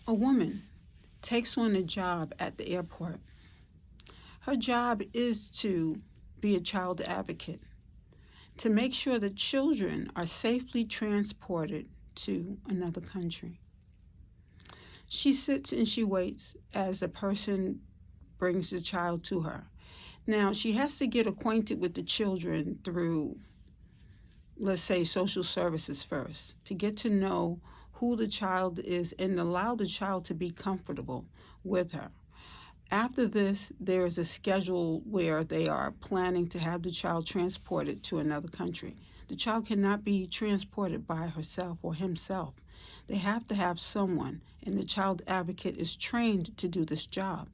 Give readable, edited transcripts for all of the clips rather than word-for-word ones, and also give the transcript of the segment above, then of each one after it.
A woman takes on a job at the airport. Her job is to be a child advocate, to make sure that children are safely transported to another country. She sits and she waits as the person brings the child to her. Now, she has to get acquainted with the children through, let's say, social services first, to get to know who the child is and allow the child to be comfortable with her. After this, there is a schedule where they are planning to have the child transported to another country. The child cannot be transported by herself or himself. They have to have someone, and the child advocate is trained to do this job.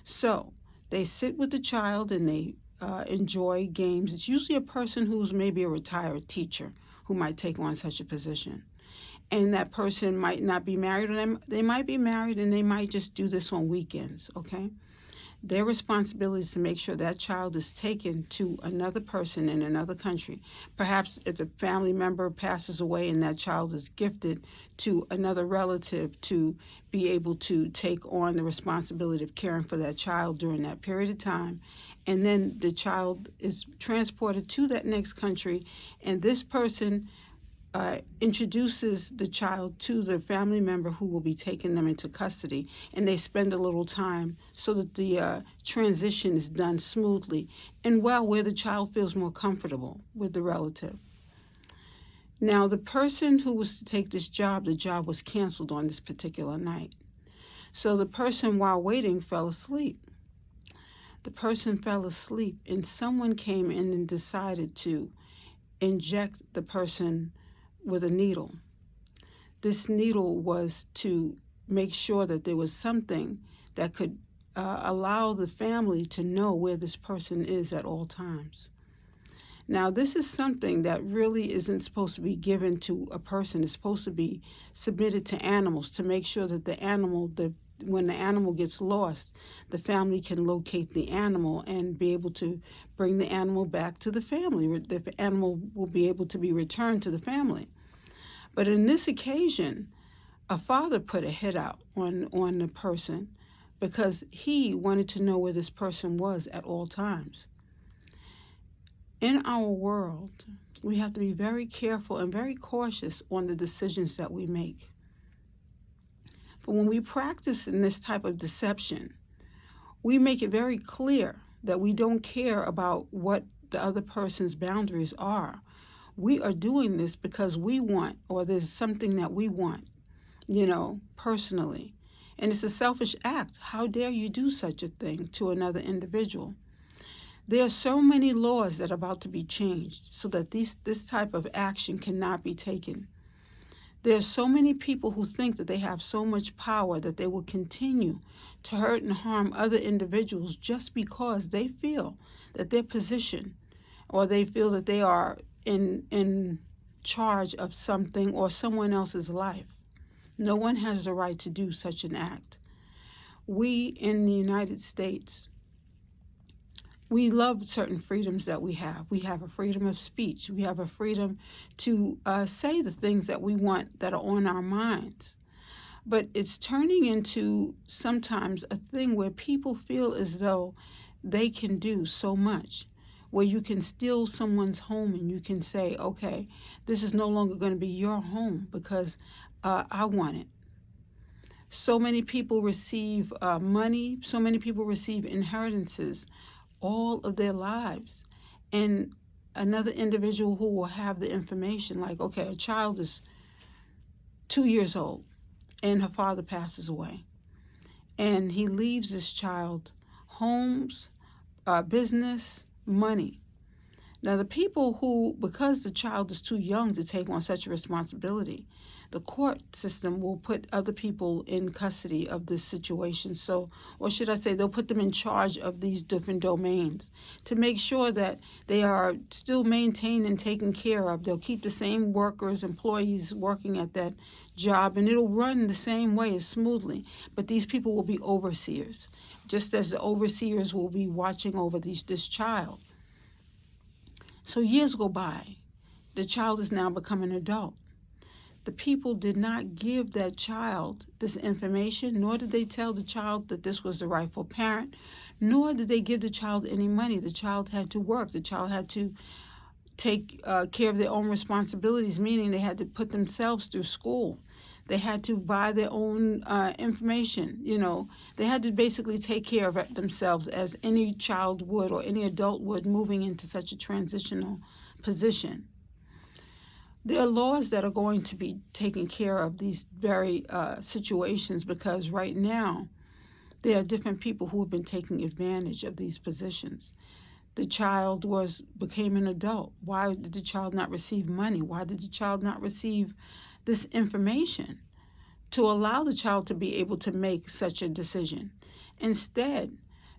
So they sit with the child and they enjoy games. It's usually a person who's maybe a retired teacher who might take on such a position. And that person might not be married, or they might be married, and they might just do this on weekends, okay? Their responsibility is to make sure that child is taken to another person in another country. Perhaps if a family member passes away and that child is gifted to another relative to be able to take on the responsibility of caring for that child during that period of time. And then the child is transported to that next country, and this person introduces the child to the family member who will be taking them into custody, and they spend a little time so that the transition is done smoothly and well, where the child feels more comfortable with the relative. Now, the person who was to take this job, the job was canceled on this particular night. So the person, while waiting, fell asleep. The person fell asleep, and someone came in and decided to inject the person with a needle. This needle was to make sure that there was something that could allow the family to know where this person is at all times. Now, this is something that really isn't supposed to be given to a person. It's supposed to be submitted to animals to make sure that the animal, when the animal gets lost, the family can locate the animal and be able to bring the animal back to the family. The animal will be able to be returned to the family. But in this occasion, a father put a hit out on the person because he wanted to know where this person was at all times. In our world, we have to be very careful and very cautious on the decisions that we make. But when we practice in this type of deception, we make it very clear that we don't care about what the other person's boundaries are. We are doing this because we want, or there's something that we want, personally. And it's a selfish act. How dare you do such a thing to another individual? There are so many laws that are about to be changed so that this type of action cannot be taken. There are so many people who think that they have so much power that they will continue to hurt and harm other individuals just because they feel that their position, or they feel that they are in charge of something or someone else's life. No one has the right to do such an act. We in the United States, we love certain freedoms that we have. We have a freedom of speech. We have a freedom to say the things that we want that are on our minds. But it's turning into sometimes a thing where people feel as though they can do so much, where you can steal someone's home and you can say, okay, this is no longer going to be your home because I want it. So many people receive money, so many people receive inheritances all of their lives. And another individual who will have the information, like, okay, a child is 2 years old and her father passes away. And he leaves this child homes, business, money. Now, the people who, because the child is too young to take on such a responsibility, the court system will put other people in custody of this situation. So, or should I say, they'll put them in charge of these different domains to make sure that they are still maintained and taken care of. They'll keep the same workers, employees working at that job, and it'll run the same way as smoothly. But these people will be overseers, just as the overseers will be watching over this child. So years go by. The child is now become an adult. the people did not give that child this information, nor did they tell the child that this was the rightful parent, nor did they give the child any money. The child had to work. The child had to take care of their own responsibilities, meaning they had to put themselves through school. They had to buy their own information. They had to basically take care of it themselves, as any child would or any adult would moving into such a transitional position. There are laws that are going to be taking care of these very situations, because right now there are different people who have been taking advantage of these positions. The child became an adult. Why did the child not receive money? Why did the child not receive this information to allow the child to be able to make such a decision? Instead,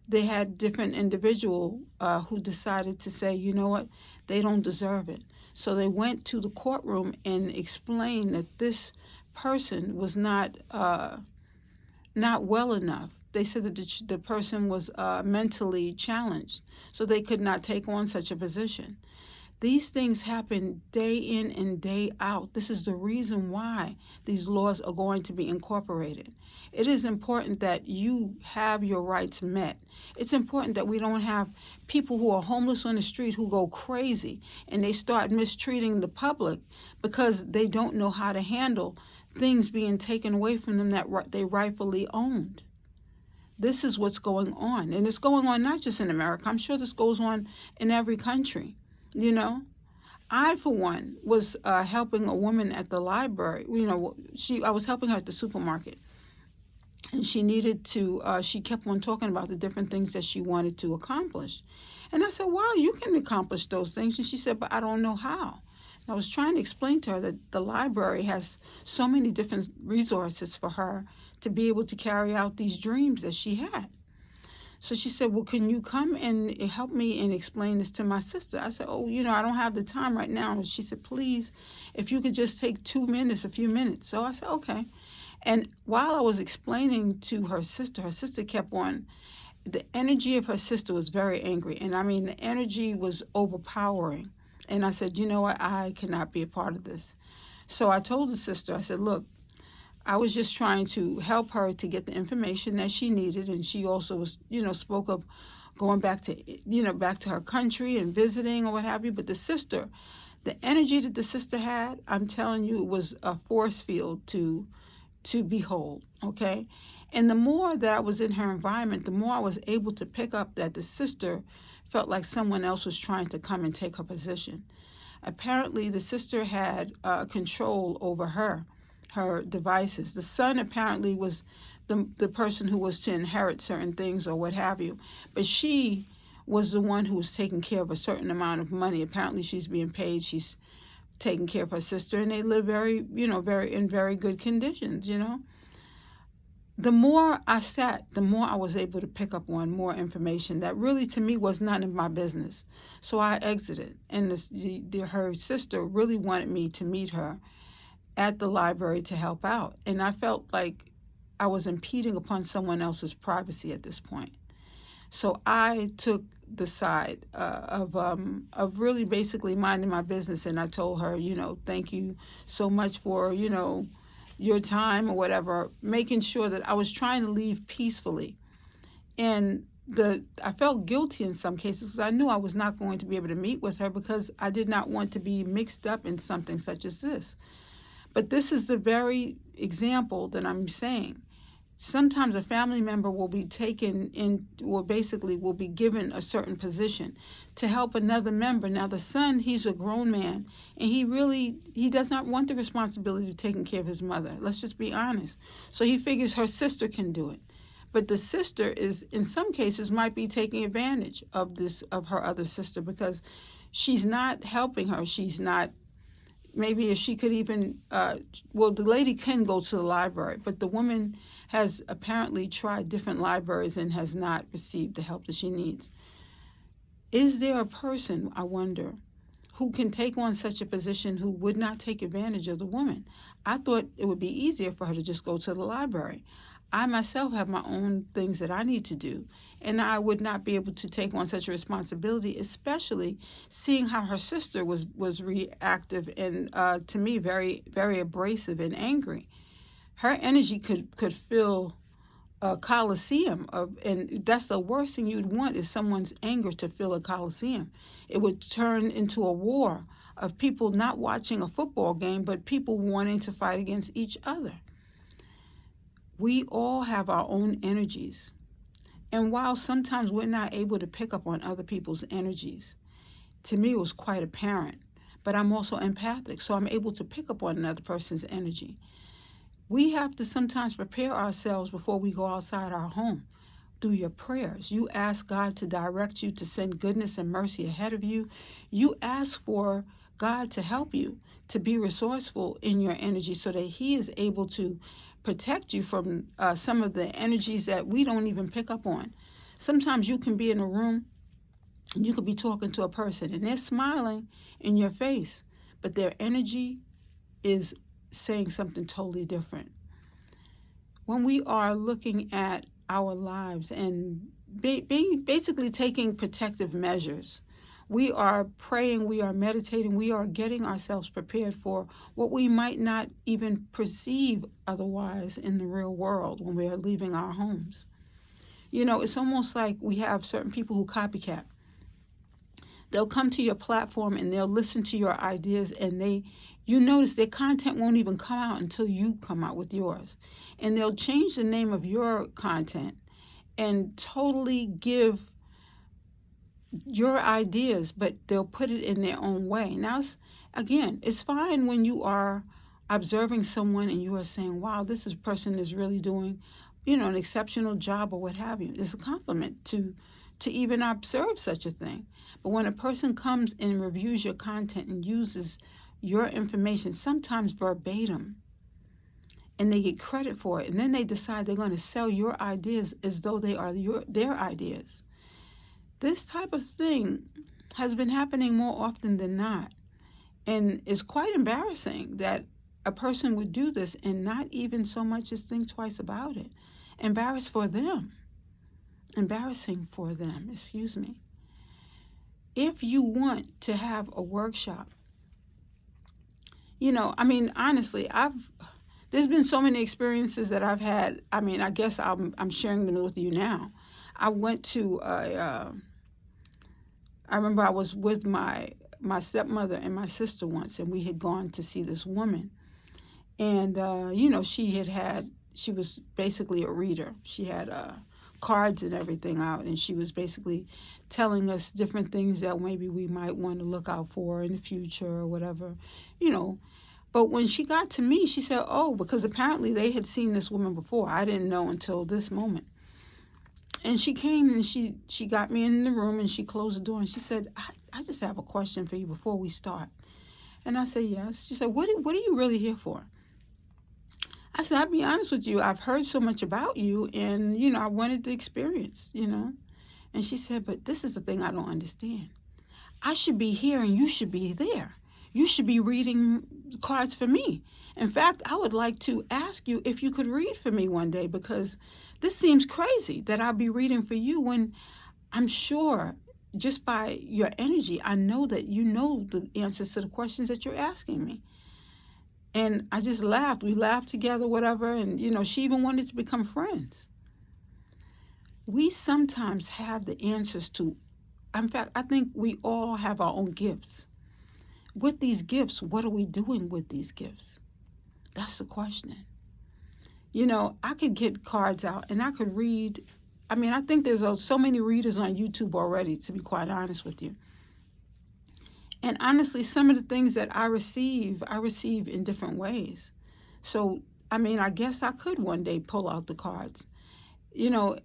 they had different individuals who decided to say, you know what, they don't deserve it. So they went to the courtroom and explained that this person was not well enough. They said that the person was mentally challenged, so they could not take on such a position. These things happen day in and day out. This is the reason why these laws are going to be incorporated. It is important that you have your rights met. It's important that we don't have people who are homeless on the street who go crazy and they start mistreating the public because they don't know how to handle things being taken away from them that they rightfully owned. This is what's going on. And it's going on not just in America. I'm sure this goes on in every country. I, for one, was helping a woman at the library. I was helping her at the supermarket. And she needed to, she kept on talking about the different things that she wanted to accomplish. And I said, well, you can accomplish those things. And she said, but I don't know how. And I was trying to explain to her that the library has so many different resources for her to be able to carry out these dreams that she had. So she said, well, can you come and help me and explain this to my sister? I said, oh, I don't have the time right now. And she said, please, if you could just take a few minutes. So I said, okay. And while I was explaining to her sister kept on, the energy of her sister was very angry. And I mean, the energy was overpowering. And I said, you know what, I cannot be a part of this. So I told the sister, I said, look, I was just trying to help her to get the information that she needed, and she also was, spoke of going back to her country and visiting or what have you. But the energy that the sister had, I'm telling you, it was a force field to behold, okay? And the more that I was in her environment, the more I was able to pick up that the sister felt like someone else was trying to come and take her position. Apparently, the sister had control over her devices. The son apparently was the person who was to inherit certain things or what have you, but she was the one who was taking care of a certain amount of money. Apparently she's being paid, she's taking care of her sister, and they live in very good conditions. The more I sat, the more I was able to pick up on more information that really to me was none of my business. So I exited, and her sister really wanted me to meet her at the library to help out. And I felt like I was impeding upon someone else's privacy at this point. So I took the side of really basically minding my business, and I told her, thank you so much for, your time or whatever, making sure that I was trying to leave peacefully. And I felt guilty in some cases because I knew I was not going to be able to meet with her because I did not want to be mixed up in something such as this. But this is the very example that I'm saying. Sometimes a family member will be taken in, or basically will be given a certain position to help another member. Now the son, he's a grown man, and he does not want the responsibility of taking care of his mother. Let's just be honest. So he figures her sister can do it. But the sister is, in some cases, might be taking advantage of her other sister because she's not helping her. She's not. Maybe if she could even, the lady can go to the library, but the woman has apparently tried different libraries and has not received the help that she needs. Is there a person, I wonder, who can take on such a position who would not take advantage of the woman. I thought it would be easier for her to just go to the library. I myself have my own things that I need to do, and I would not be able to take on such a responsibility, especially seeing how her sister was reactive and to me very very abrasive and angry. Her energy could fill a coliseum and that's the worst thing you'd want is someone's anger to fill a coliseum. It would turn into a war of people not watching a football game but people wanting to fight against each other. We all have our own energies, and while sometimes we're not able to pick up on other people's energies, to me it was quite apparent, but I'm also empathic, so I'm able to pick up on another person's energy. We have to sometimes prepare ourselves before we go outside our home. Through your prayers, you ask God to direct you, to send goodness and mercy ahead of you. You ask for God to help you to be resourceful in your energy so that He is able to protect you from some of the energies that we don't even pick up on. Sometimes you can be in a room and you could be talking to a person and they're smiling in your face, but their energy is saying something totally different. When we are looking at our lives and basically taking protective measures, we are praying, we are meditating, we are getting ourselves prepared for what we might not even perceive otherwise in the real world when we are leaving our homes. You know, it's almost like we have certain people who copycat. They'll come to your platform and they'll listen to your ideas, and you notice their content won't even come out until you come out with yours. And they'll change the name of your content and totally give your ideas, but they'll put it in their own way. Now, it's fine when you are observing someone and you are saying, wow, this person is really doing, an exceptional job or what have you. It's a compliment to even observe such a thing. But when a person comes and reviews your content and uses your information, sometimes verbatim, and they get credit for it, and then they decide they're going to sell your ideas as though they are their ideas. This type of thing has been happening more often than not, and it's quite embarrassing that a person would do this and not even so much as think twice about it. Embarrassing for them, excuse me. If you want to have a workshop, honestly, there's been so many experiences that I've had. I guess I'm sharing them with you now. I went to I remember I was with my stepmother and my sister once, and we had gone to see this woman. And, she was basically a reader. She had cards and everything out, and she was basically telling us different things that maybe we might want to look out for in the future or whatever, But when she got to me, she said, oh, because apparently they had seen this woman before. I didn't know until this moment. And she came and she got me in the room and she closed the door and she said, I just have a question for you before we start. And I said, yes. She said, what are you really here for? I said, I'll be honest with you. I've heard so much about you and, I wanted the experience, And she said, but this is the thing I don't understand. I should be here and you should be there. You should be reading cards for me. In fact, I would like to ask you if you could read for me one day, because this seems crazy that I'll be reading for you when I'm sure just by your energy, I know that you know the answers to the questions that you're asking me. And I just laughed. We laughed together, whatever. And, she even wanted to become friends. We sometimes have the answers to, in fact, I think we all have our own gifts. With these gifts, what are we doing with these gifts? That's the question. I could get cards out and I could read. I think there's so many readers on YouTube already, to be quite honest with you. And honestly, some of the things that I receive in different ways. So, I guess I could one day pull out the cards. I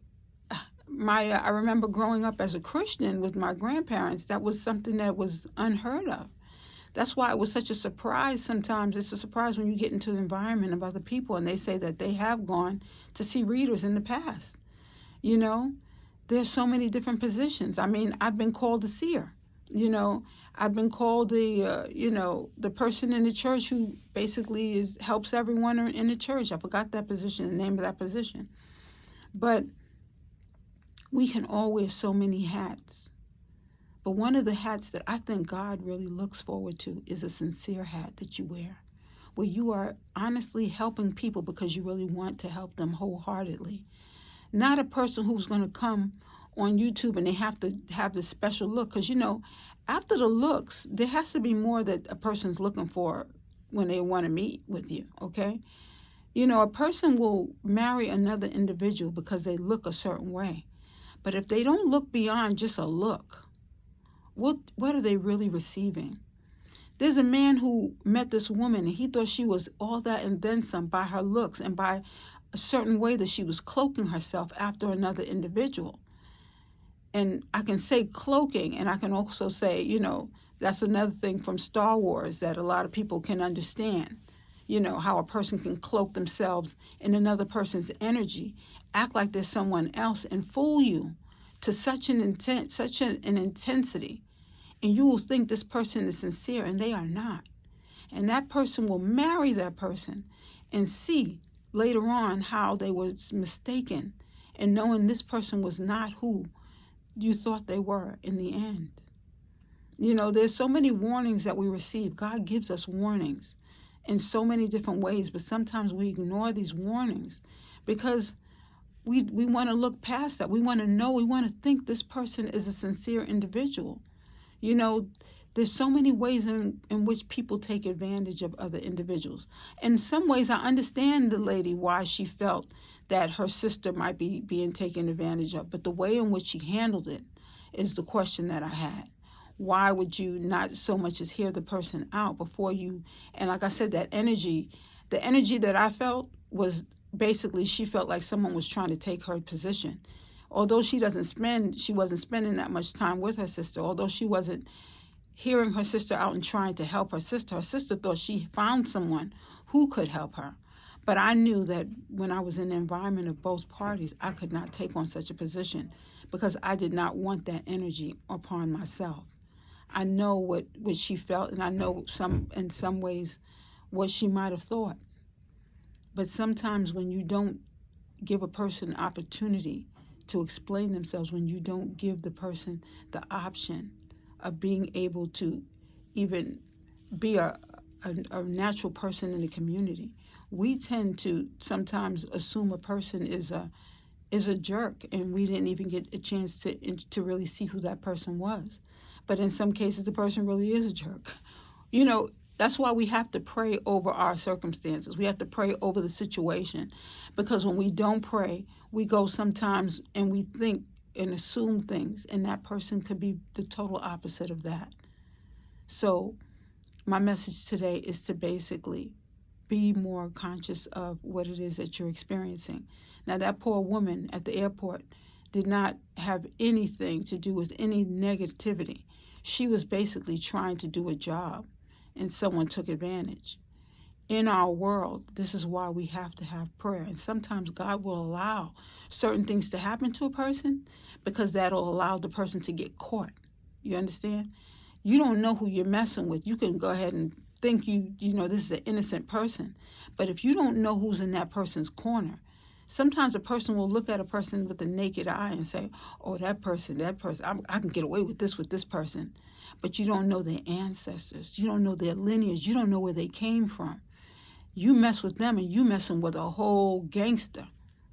remember growing up as a Christian with my grandparents. That was something that was unheard of. That's why it was such a surprise sometimes. It's a surprise when you get into the environment of other people and they say that they have gone to see readers in the past. There's so many different positions. I've been called a seer. I've been called the person in the church who basically helps everyone in the church. I forgot that position, the name of that position. But we can all wear so many hats. But one of the hats that I think God really looks forward to is a sincere hat that you wear, where you are honestly helping people because you really want to help them wholeheartedly. Not a person who's going to come on YouTube and they have to have this special look. Because, after the looks, there has to be more that a person's looking for when they want to meet with you, okay? A person will marry another individual because they look a certain way. But if they don't look beyond just a look, what are they really receiving? There's a man who met this woman and he thought she was all that and then some by her looks and by a certain way that she was cloaking herself after another individual. And I can say cloaking, and I can also say, that's another thing from Star Wars that a lot of people can understand. How a person can cloak themselves in another person's energy, act like they're someone else, and fool you to such an intensity, and you will think this person is sincere, and they are not. And that person will marry that person and see later on how they was mistaken, and knowing this person was not who you thought they were in the end. There's so many warnings that we receive. God gives us warnings in so many different ways, but sometimes we ignore these warnings because we want to look past that. We want to know, we want to think this person is a sincere individual. There's so many ways in which people take advantage of other individuals. In some ways, I understand the lady why she felt that her sister might be being taken advantage of, but the way in which she handled it is the question that I had. Why would you not so much as hear the person out before you? And like I said, the energy that I felt was basically she felt like someone was trying to take her position. Although she wasn't spending that much time with her sister, although she wasn't hearing her sister out and trying to help her sister thought she found someone who could help her. But I knew that when I was in the environment of both parties, I could not take on such a position because I did not want that energy upon myself. I know what she felt, and I know in some ways what she might have thought. But sometimes when you don't give a person an opportunity to explain themselves, when you don't give the person the option of being able to even be a natural person in the community, we tend to sometimes assume a person is a jerk, and we didn't even get a chance to really see who that person was. But in some cases, the person really is a jerk. That's why we have to pray over our circumstances. We have to pray over the situation, because when we don't pray, we go sometimes and we think and assume things, and that person could be the total opposite of that. So my message today is to basically be more conscious of what it is that you're experiencing. Now, that poor woman at the airport did not have anything to do with any negativity. She was basically trying to do a job, and someone took advantage. In our world, this is why we have to have prayer. And sometimes God will allow certain things to happen to a person because that'll allow the person to get caught. You understand? You don't know who you're messing with. You can go ahead and think this is an innocent person. But if you don't know who's in that person's corner, sometimes a person will look at a person with the naked eye and say, oh, that person, I can get away with this person. But you don't know their ancestors. You don't know their lineage. You don't know where they came from. You mess with them and you messing with a whole gangster,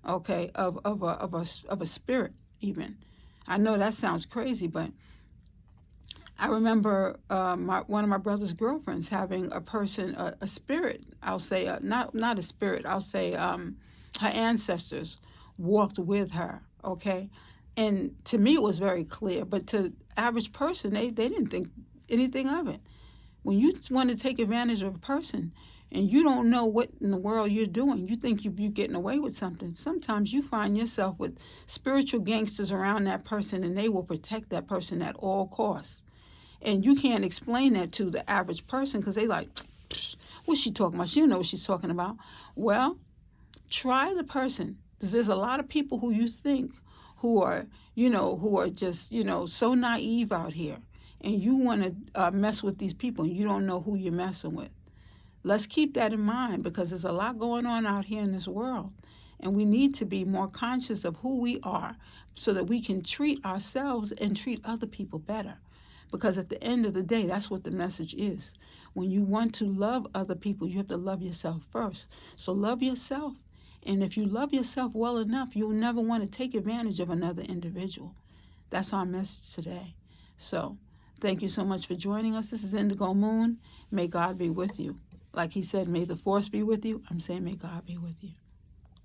okay, of a spirit even. I know that sounds crazy, but I remember one of my brother's girlfriends having a person, a spirit, I'll say, not a spirit, I'll say her ancestors walked with her, okay? And to me it was very clear, but to average person, they didn't think anything of it. When you want to take advantage of a person and you don't know what in the world you're doing, you think you're getting away with something. Sometimes you find yourself with spiritual gangsters around that person, and they will protect that person at all costs. And you can't explain that to the average person because they like, what's she talking about? She don't know what she's talking about. Well, try the person, because there's a lot of people who you think who are just, so naive out here. and you want to mess with these people and you don't know who you're messing with. Let's keep that in mind, because there's a lot going on out here in this world, and we need to be more conscious of who we are so that we can treat ourselves and treat other people better. Because at the end of the day, that's what the message is. When you want to love other people, you have to love yourself first. So love yourself, and if you love yourself well enough, you'll never want to take advantage of another individual. That's our message today. So thank you so much for joining us. This is Indigo Moon. May God be with you. Like he said, may the force be with you. I'm saying may God be with you.